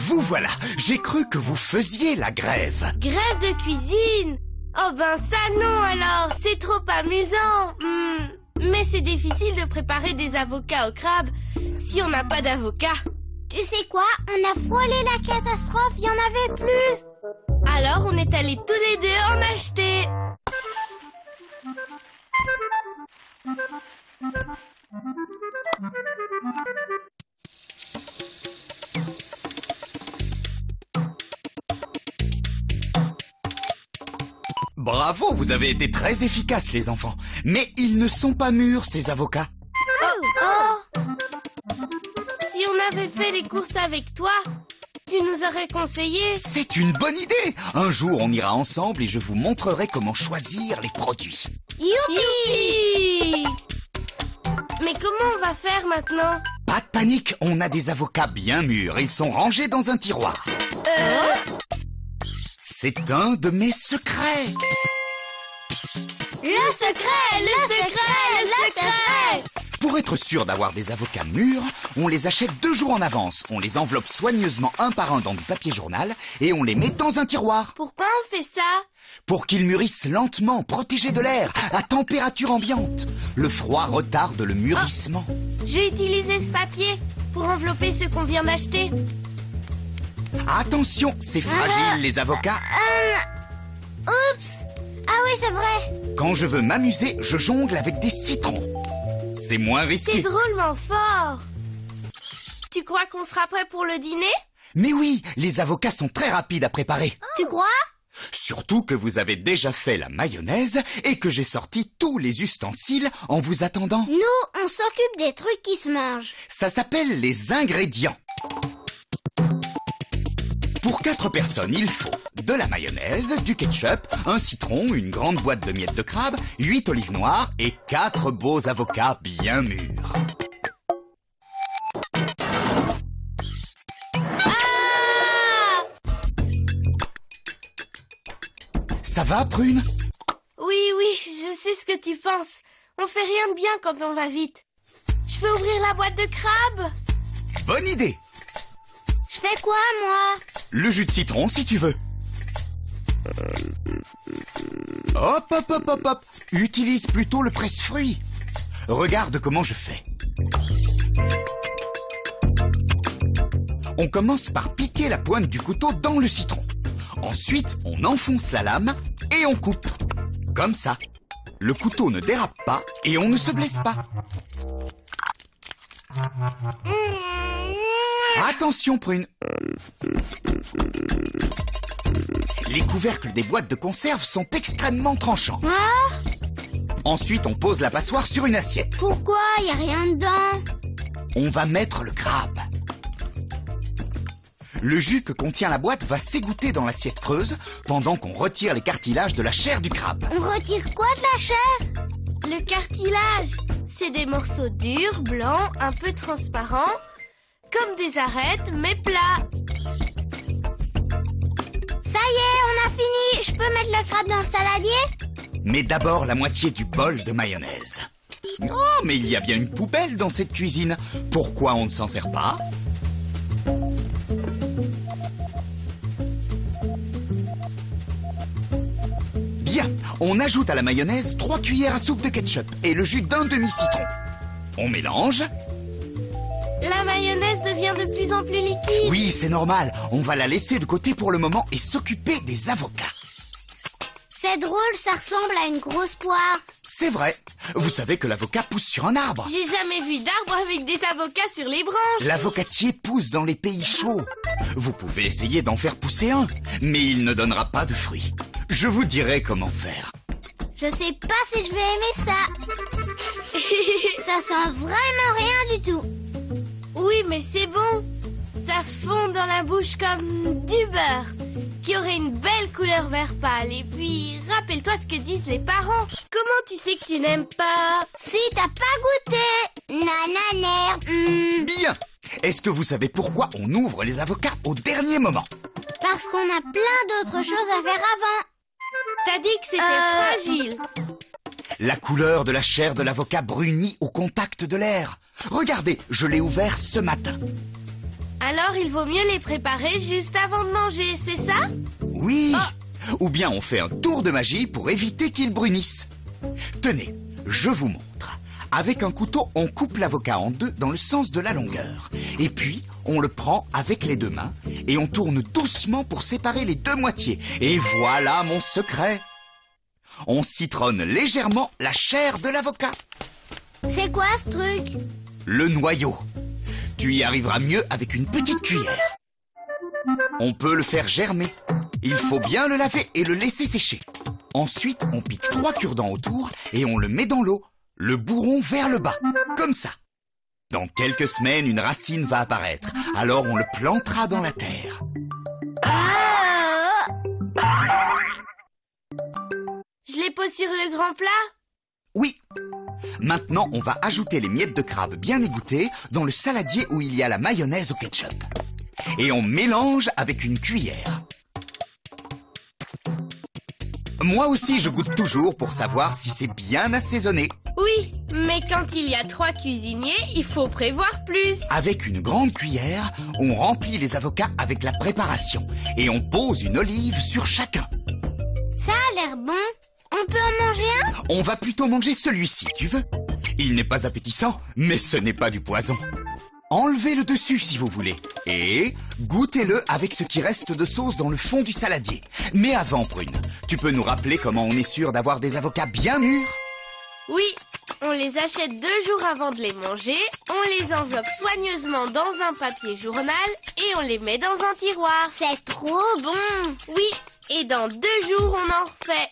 vous voilà. J'ai cru que vous faisiez la grève. Grève de cuisine? Oh ben ça non alors, c'est trop amusant. Mais c'est difficile de préparer des avocats au crabe si on n'a pas d'avocat. Tu sais quoi? On a frôlé la catastrophe, il n'y en avait plus. Alors on est allés tous les deux en acheter. Bravo, vous avez été très efficaces, les enfants. Mais ils ne sont pas mûrs, ces avocats. Oh! Si on avait fait les courses avec toi, tu nous aurais conseillé. C'est une bonne idée. Un jour, on ira ensemble et je vous montrerai comment choisir les produits. Youpi! Mais comment on va faire maintenant? Pas de panique, on a des avocats bien mûrs. Ils sont rangés dans un tiroir. C'est un de mes secrets. Le secret! Le secret! Le secret! Pour être sûr d'avoir des avocats mûrs, on les achète 2 jours en avance. On les enveloppe soigneusement un par un dans du papier journal et on les met dans un tiroir. Pourquoi on fait ça? Pour qu'ils mûrissent lentement, protégés de l'air, à température ambiante. Le froid retarde le mûrissement. Je vais utiliser ce papier pour envelopper ce qu'on vient d'acheter. Attention, c'est fragile les avocats. Oups! Ah oui, c'est vrai. Quand je veux m'amuser, je jongle avec des citrons. C'est moins C'est risqué. drôlement fort. Tu crois qu'on sera prêt pour le dîner? Mais oui, les avocats sont très rapides à préparer. Tu crois? Surtout que vous avez déjà fait la mayonnaise et que j'ai sorti tous les ustensiles en vous attendant. Nous, on s'occupe des trucs qui se mangent. Ça s'appelle les ingrédients. Pour 4 personnes, il faut de la mayonnaise, du ketchup, un citron, une grande boîte de miettes de crabe, 8 olives noires et 4 beaux avocats bien mûrs. Ça va, Prune? Oui, je sais ce que tu penses. On fait rien de bien quand on va vite. Je peux ouvrir la boîte de crabe? Bonne idée! Je fais quoi, moi? Le jus de citron, si tu veux. Hop, hop, hop, hop, hop. Utilise plutôt le presse-fruits. Regarde comment je fais. On commence par piquer la pointe du couteau dans le citron. Ensuite, on enfonce la lame et on coupe. Comme ça. Le couteau ne dérape pas et on ne se blesse pas. Attention, Prune. Les couvercles des boîtes de conserve sont extrêmement tranchants. Ah? Ensuite, on pose la passoire sur une assiette. Pourquoi? Y a rien dedans. On va mettre le crabe. Le jus que contient la boîte va s'égoutter dans l'assiette creuse pendant qu'on retire les cartilages de la chair du crabe. On retire quoi de la chair? Le cartilage, c'est des morceaux durs, blancs, un peu transparents, comme des arêtes, mais plats. Ça y est, on a fini. Je peux mettre le crabe dans le saladier? Mais d'abord la moitié du bol de mayonnaise. Oh, mais il y a bien une poubelle dans cette cuisine. Pourquoi on ne s'en sert pas? Bien, on ajoute à la mayonnaise 3 cuillères à soupe de ketchup et le jus d'un demi-citron. On mélange. La mayonnaise devient de plus en plus liquide. Oui, c'est normal. On va la laisser de côté pour le moment et s'occuper des avocats. C'est drôle, ça ressemble à une grosse poire. C'est vrai. Vous savez que l'avocat pousse sur un arbre. J'ai jamais vu d'arbre avec des avocats sur les branches. L'avocatier pousse dans les pays chauds. Vous pouvez essayer d'en faire pousser un, mais il ne donnera pas de fruits. Je vous dirai comment faire. Je sais pas si je vais aimer ça. Ça sent vraiment rien du tout. Oui, mais c'est bon. Ça fond dans la bouche comme du beurre, qui aurait une belle couleur vert pâle. Et puis, rappelle-toi ce que disent les parents. Comment tu sais que tu n'aimes pas? Si t'as pas goûté. Nananer. Bien. Est-ce que vous savez pourquoi on ouvre les avocats au dernier moment? Parce qu'on a plein d'autres choses à faire avant. T'as dit que c'était fragile. La couleur de la chair de l'avocat brunit au contact de l'air. Regardez, je l'ai ouvert ce matin. Alors Alors il vaut mieux les préparer juste avant de manger, c'est ça? Oui. Ou bien on fait un tour de magie pour éviter qu'ils brunissent. Tenez, je vous montre. Avec un couteau, on coupe l'avocat en deux dans le sens de la longueur. Et puis, on le prend avec les deux mains et on tourne doucement pour séparer les deux moitiés. Et voilà mon secret. On citronne légèrement la chair de l'avocat. C'est quoi ce truc? Le noyau. Tu y arriveras mieux avec une petite cuillère. On peut le faire germer. Il faut bien le laver et le laisser sécher. Ensuite, on pique 3 cure-dents autour et on le met dans l'eau, le bourron vers le bas, comme ça. Dans quelques semaines, une racine va apparaître. Alors on le plantera dans la terre. Je les pose sur le grand plat? Oui. Maintenant, on va ajouter les miettes de crabe bien égouttées dans le saladier où il y a la mayonnaise au ketchup. Et on mélange avec une cuillère. Moi aussi, je goûte toujours pour savoir si c'est bien assaisonné. Oui, mais quand il y a 3 cuisiniers, il faut prévoir plus. Avec une grande cuillère, on remplit les avocats avec la préparation. Et on pose une olive sur chacun. Ça a l'air bon. On peut en manger un? On va plutôt manger celui-ci, tu veux? Il n'est pas appétissant, mais ce n'est pas du poison. Enlevez le dessus si vous voulez. Et goûtez-le avec ce qui reste de sauce dans le fond du saladier. Mais avant, Prune, tu peux nous rappeler comment on est sûr d'avoir des avocats bien mûrs? Oui, on les achète 2 jours avant de les manger, on les enveloppe soigneusement dans un papier journal et on les met dans un tiroir. C'est trop bon. Oui, et dans 2 jours on en refait.